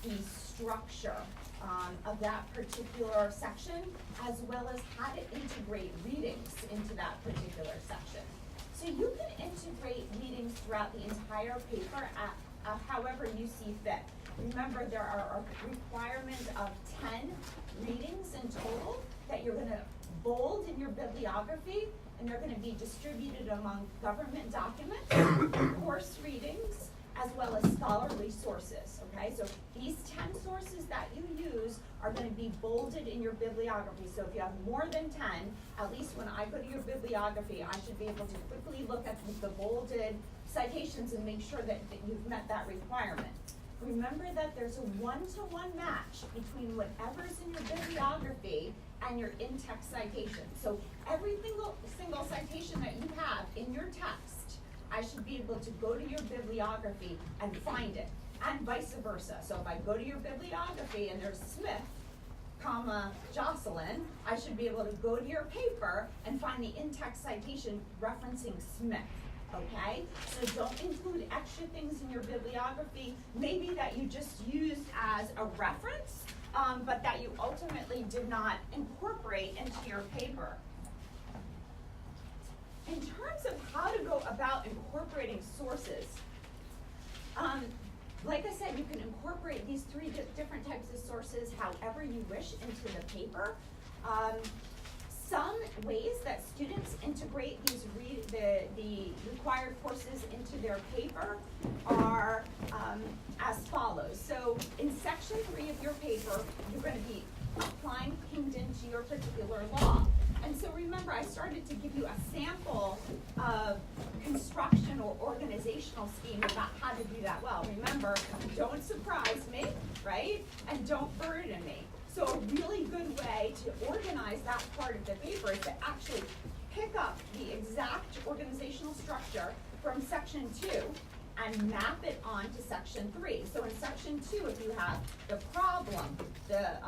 the structure of that particular section, as well as how to integrate readings into that particular section. So you can integrate readings throughout the entire paper however you see fit. Remember, there are a requirement of 10 readings in total that you're going to bold in your bibliography, and they're going to be distributed among government documents, course readings, as well as scholarly sources, okay? So these 10 sources that you use are going to be bolded in your bibliography. So if you have more than 10, at least when I go to your bibliography, I should be able to quickly look at the bolded citations and make sure that you've met that requirement. Remember that there's a one-to-one match between whatever's in your bibliography and your in-text citation. So every single citation that you have in your text, I should be able to go to your bibliography and find it, and vice versa. So if I go to your bibliography and there's Smith, comma, Jocelyn, I should be able to go to your paper and find the in-text citation referencing Smith. Okay, so don't include extra things in your bibliography, maybe that you just used as a reference, but that you ultimately did not incorporate into your paper. In terms of how to go about incorporating sources, like I said, you can incorporate these three different types of sources however you wish into the paper. Some ways that students integrate these the required courses into their paper are as follows. So in section 3 of your paper, you're going to be applying Kingdon to your particular law. And so remember, I started to give you a sample of construction or organizational scheme about how to do that well. Remember, don't surprise me, right? And don't burden me. So a really good way to organize that part of the paper is to actually pick up the exact organizational structure from section 2 and map it onto section 3. So in section 2, if you have the problem, the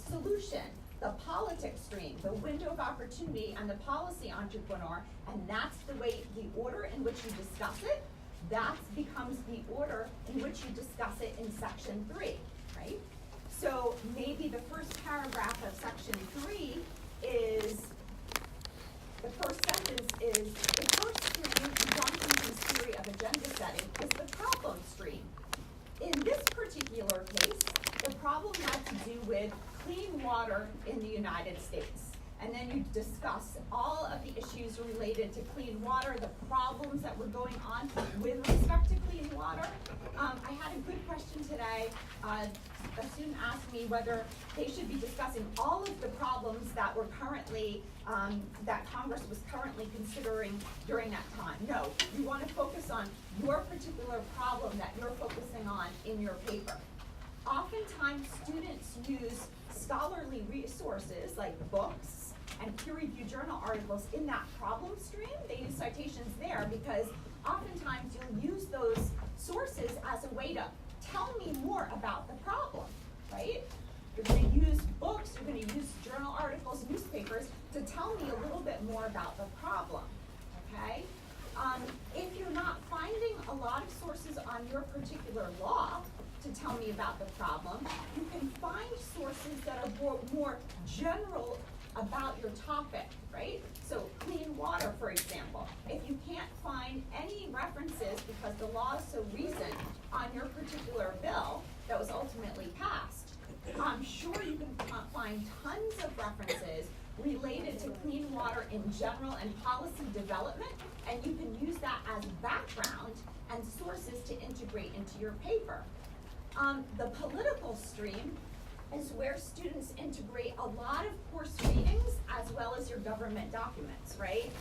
solution, the politics stream, the window of opportunity, and the policy entrepreneur, and that's the order in which you discuss it, that becomes the order in which you discuss it in section 3, right? So maybe the first paragraph of section 3 is, the first sentence is, the first stream in Johnson's theory of agenda setting is the problem stream. In this particular case, the problem had to do with clean water in the United States. And then you discuss all of the issues related to clean water, the problems that were going on with respect to clean water. I had a good question today. A student asked me whether they should be discussing all of the problems that were currently, that Congress was currently considering during that time. No, you want to focus on your particular problem that you're focusing on in your paper. Oftentimes, students use scholarly resources like books and peer-reviewed journal articles in that problem stream. They use citations there because oftentimes you'll use those sources as a way to tell me more about the problem, right? You're going to use books, you're going to use journal articles, newspapers to tell me a little bit more about the problem, okay? If you're not finding a lot of sources on your particular law to tell me about the problem, you can find sources that are more general about your topic, right? So clean water, for example. If you can't find any references because the law is so recent on your particular bill that was ultimately passed, I'm sure you can find tons of references related to clean water in general and policy development, and you can use that as background and sources to integrate into your paper. The political stream is where students integrate a lot of course readings as well as your government documents, right?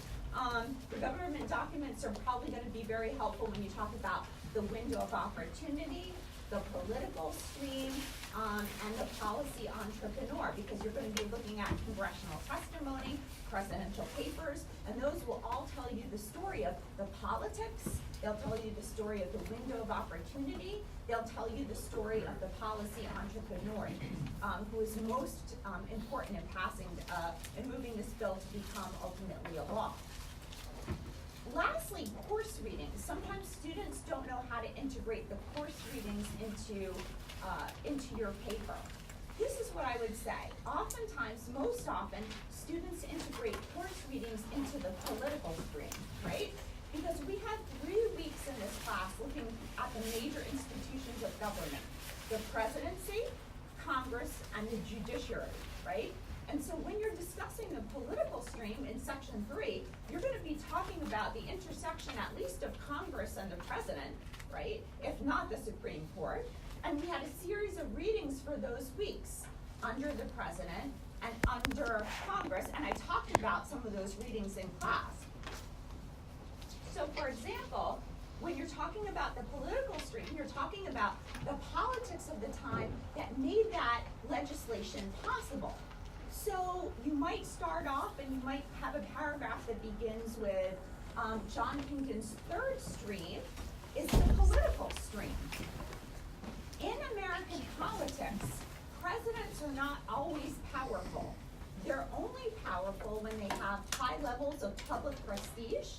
The government documents are probably going to be very helpful when you talk about the window of opportunity, the political stream, and the policy entrepreneur, because you're going to be looking at congressional testimony, presidential papers, and those will all tell you the story of the politics. They'll tell you the story of the window of opportunity. They'll tell you the story of the policy entrepreneur, who is most important in passing, in moving this bill to become ultimately a law. Lastly, course readings. Sometimes students don't know how to integrate the course readings into into your paper. This is what I would say. Oftentimes, most often, students integrate course readings into the political stream, right? Because we have 3 weeks in this class looking at the major institutions of government: the presidency, Congress, and the judiciary, right? And so when you're discussing the political stream in section 3, you're going to be talking about the intersection at least of Congress and the president, right? If not the Supreme Court. And we had a series of readings for those weeks under the president and under Congress, and I talked about some of those readings in class. So for example, when you're talking about the political stream, you're talking about the politics of the time that made that legislation possible. So you might start off and you might have a paragraph that begins with John Pinken's third stream is the political stream. In American politics, presidents are not always powerful. They're only powerful when they have high levels of public prestige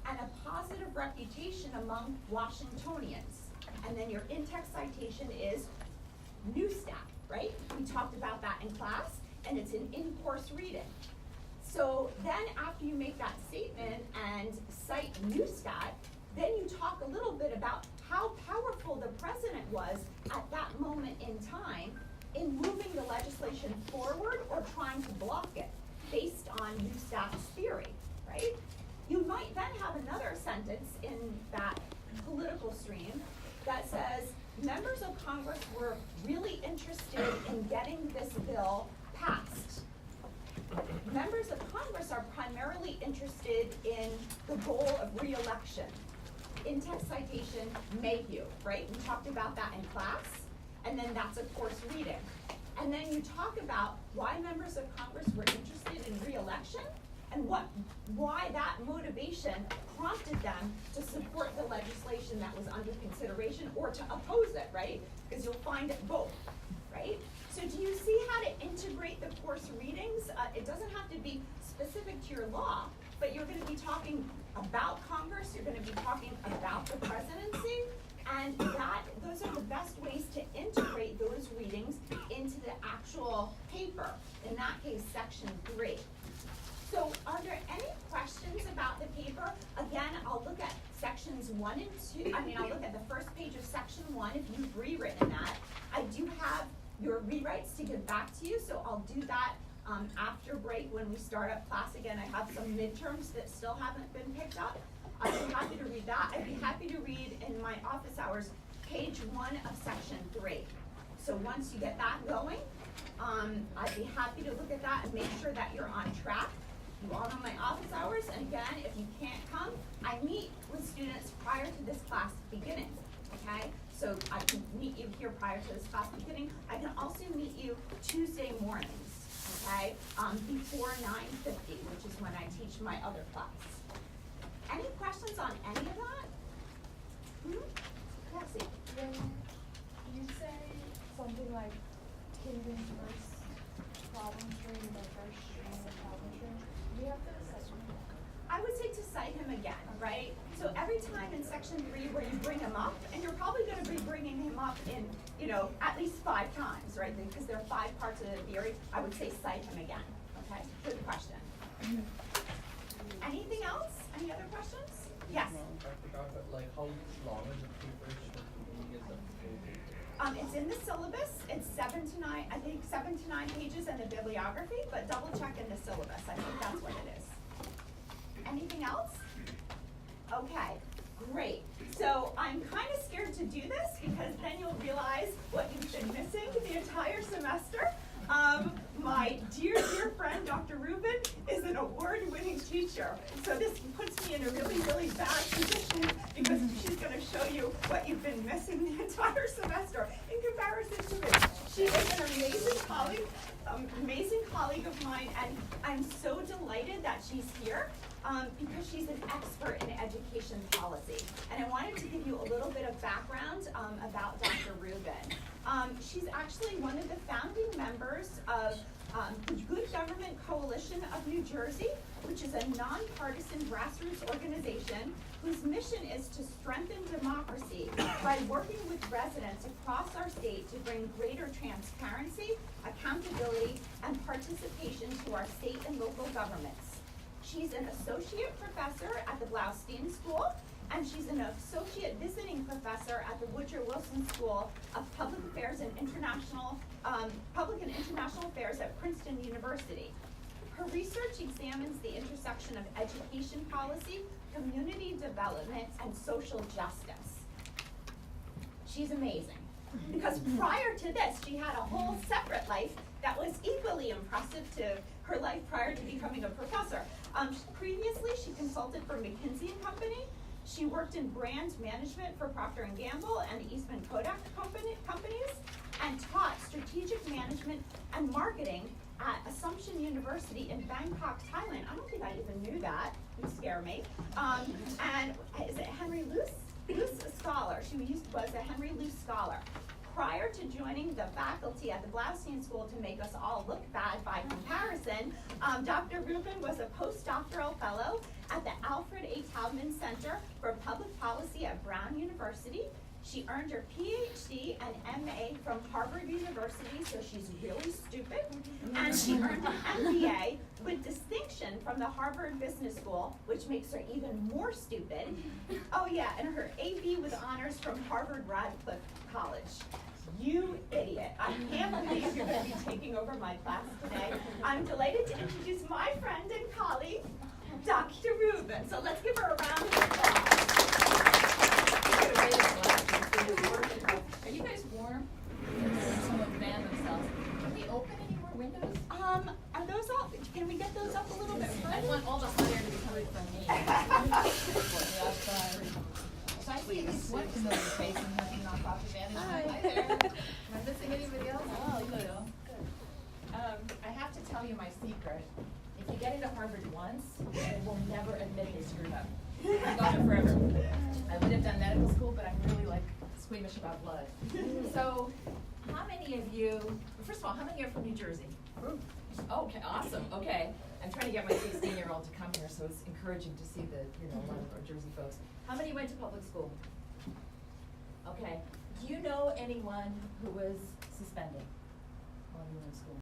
and a positive reputation among Washingtonians. And then your in-text citation is Neustadt, right? We talked about that in class, and it's an in-course reading. So then after you make that statement and cite Neustadt, then you talk a little bit about how powerful the president was at that moment in time in moving the legislation forward or trying to block it based on Neustadt's theory, right? You might then have another sentence in that political stream that says members of Congress were really interested in getting this bill passed. Members of Congress are primarily interested in the goal of re-election. In-text citation, Mayhew, right? We talked about that in class, and then that's a course reading. And then you talk about why members of Congress were interested in re-election and why that motivation prompted them to support the legislation that was under consideration or to oppose it, right? Because you'll find it both, right? So do you see how to integrate the course readings? It doesn't have to be specific to your law, but you're going to be talking about Congress, you're going to be talking about the presidency, and those are the best ways to integrate those readings into the actual paper, in that case, section 3. So are there any questions about the paper? Again, I'll look at sections 1 and 2. I'll look at the first page of section 1 if you've rewritten that. I do have your rewrites to give back to you, so I'll do that after break when we start up class again. I have some midterms that still haven't been picked up. I'd be happy to read that. I'd be happy to read in my office hours page 1 of section 3. So once you get that going, I'd be happy to look at that and make sure that you're on track. You all know my office hours, and again, if you can't come, I meet with students prior to this class beginning, okay? So I can meet you here prior to this class beginning. I can also meet you Tuesday mornings, okay? Before 9:50, which is when I teach my other class. Any questions on any of that? Cassie? When you say something like Pinken's first problem stream, the first stream of problem stream, do you have to cite him? I would say to cite him again, right? So every time in section 3 where you bring him up, and you're probably going to be bringing him up in, at least 5 times, right? Because there are 5 parts of the theory. I would say cite him again. Okay, good question. Anything else? Any other questions? Yes. I forgot, but how long is the paper should be as a It's in the syllabus. It's 7 to 9. I think 7 to 9 pages in the bibliography, but double check in the syllabus. I think that's what it is. Anything else? Okay, great. So I'm kind of scared to do this because then you'll realize what you've been missing the entire semester. My dear, dear friend, Dr. Rubin, is an award-winning teacher. So this puts me in a really, really bad position because she's going to show you what you've been missing the entire semester in comparison to me. She is an amazing colleague of mine, and I'm so delighted that she's here because she's an expert in education policy. And I wanted to give you a little bit of background about Dr. Rubin. She's actually one of the founding members of the Good Government Coalition of New Jersey, which is a nonpartisan grassroots organization whose mission is to strengthen democracy by working with residents across our state to bring greater transparency, accountability, and participation to our state and local governments. She's an associate professor at the Blaustein School, and she's an associate visiting professor at the Woodrow Wilson School of Public Affairs and International Affairs at Princeton University. Her research examines the intersection of education policy, community development, and social justice. She's amazing, because prior to this, she had a whole separate life that was equally impressive to her life prior to becoming a professor. Previously, she consulted for McKinsey & Company. She worked in brand management for Procter & Gamble and the Eastman Kodak companies, and taught strategic management and marketing at Assumption University in Bangkok, Thailand. I don't think I even knew that. You scare me. And is it Henry Luce? Luce Scholar. She was a Henry Luce Scholar. Prior to joining the faculty at the Blaustein School to make us all look bad by comparison, Dr. Rubin was a postdoctoral fellow at the Alfred A. Taubman Center for Public Policy at Brown University. She earned her PhD and MA from Harvard University, so she's really stupid. And she earned an MBA with distinction from the Harvard Business School, which makes her even more stupid. Oh yeah, and her AB with honors from Harvard Radcliffe College. You idiot. I can't believe you're going to be taking over my class today. I'm delighted to introduce my friend and colleague, Dr. Rubin. So let's give her a round of applause. Are you guys warm? Someone fan themselves. Can we open any more windows? Are those all, can we get those up a little bit I further? want all the hot air to be coming from me. So I see at least one familiar face in Hunting Nonprofit Management. Hi there. Am I missing anybody else? Oh, good. I have to tell you my secret. If you get into Harvard once, they will never admit they screwed up. I got it forever. I would have done medical school, but I'm really like squeamish about blood. So, how many of you, first of all, how many are from New Jersey? Okay, awesome, okay. I'm trying to get my 16-year-old to come here, so it's encouraging to see the, a lot of our Jersey folks. How many went to public school? Okay. Do you know anyone who was suspended while you were in school?